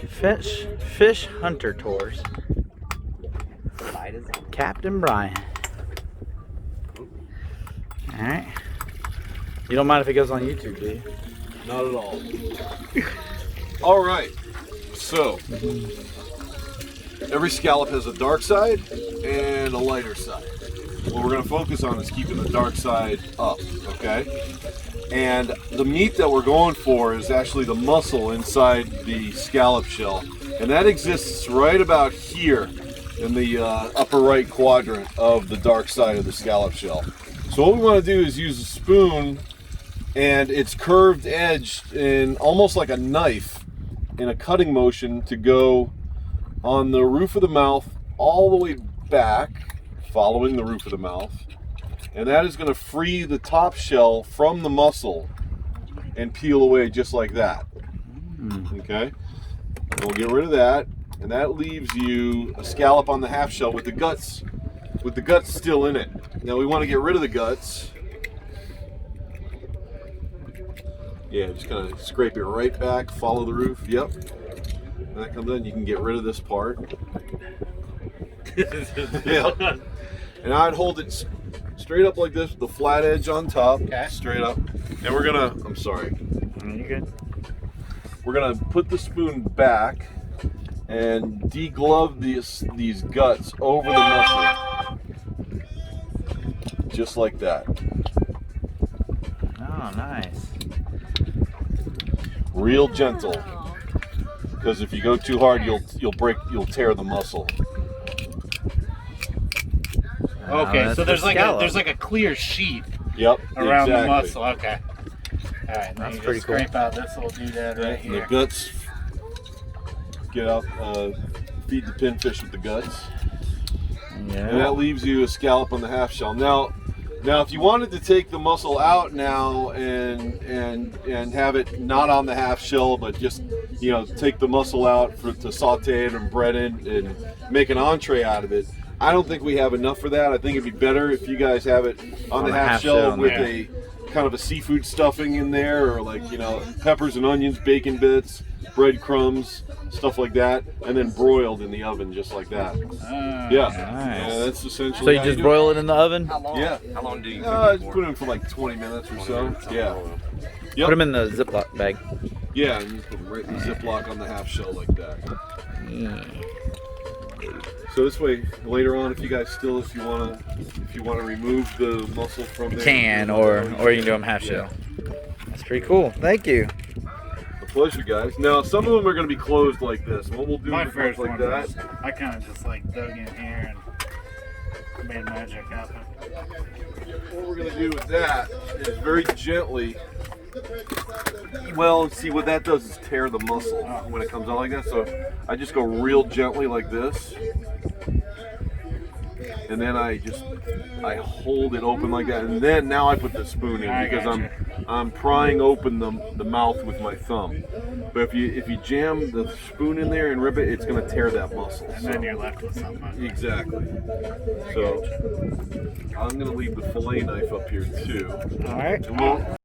Fish Hunter Tours. Captin Bryan. Alright. You don't mind if it goes on YouTube, do you? Not at all. All right. So, every scallop has a dark side and a lighter side. What we're going to focus on is keeping the dark side up, okay? And the meat that we're going for is actually the muscle inside the scallop shell. And that exists right about here in the upper right quadrant of the dark side of the scallop shell. So what we want to do is use a spoon and its curved edge in almost like a knife in a cutting motion to go on the roof of the mouth all the way back, following the roof of the mouth. And that is going to free the top shell from the muscle and peel away just like that. Okay? We'll get rid of that, and that leaves you a scallop on the half shell with the guts still in it. Now we want to get rid of the guts. Yeah, just kind of scrape it right back, follow the roof. Yep. And that comes in, you can get rid of this part. Yeah. And I'd hold it straight up like this with the flat edge on top. Okay. Straight up. And we're gonna, I'm sorry. You good? We're gonna put the spoon back and deglove these guts over the muscle. Just like that. Oh, nice. Real gentle. Because if you go too hard, you'll tear the muscle. Okay, so there's like a clear sheet. Yep. Around exactly. the muscle. Okay. All right. Now That's you pretty just cool. scrape out this little doodad right And the here. guts. Get up. Feed the pinfish with the guts. Yeah. And that leaves you a scallop on the half shell. Now, if you wanted to take the muscle out now and have it not on the half shell, but just take the muscle out to saute it and bread it and make an entree out of it, I don't think we have enough for that. I think it'd be better if you guys have it on the half shell with a kind of a seafood stuffing in there, or like peppers and onions, bacon bits, breadcrumbs, stuff like that, and then broiled in the oven just like that. Yeah. Nice. Yeah, that's essentially. So you just broil it in the oven? How long? Yeah. How long do you Just put it in for like 20 minutes or so. Yeah. Yep. Put them in the Ziploc bag. Yeah, and you put them right in the Ziploc on the half shell like that. So this way, later on, if you want to remove the muscle from there, You can, or you can do them half shell. That's pretty cool. Thank you. A pleasure, guys. Now, some of them are going to be closed like this. What we'll do My is first like one that. was, I kind of just like dug in here and made magic happen. What we're going to do with that is very gently. Well, see what that does is tear the muscle when it comes out like that. So I just go real gently like this, and then I hold it open like that, and then now I put the spoon in because I'm prying open the mouth with my thumb. But if you jam the spoon in there and rip it, it's gonna tear that muscle. And then you're left with something. Exactly. So I'm gonna leave the fillet knife up here too. All right. And we'll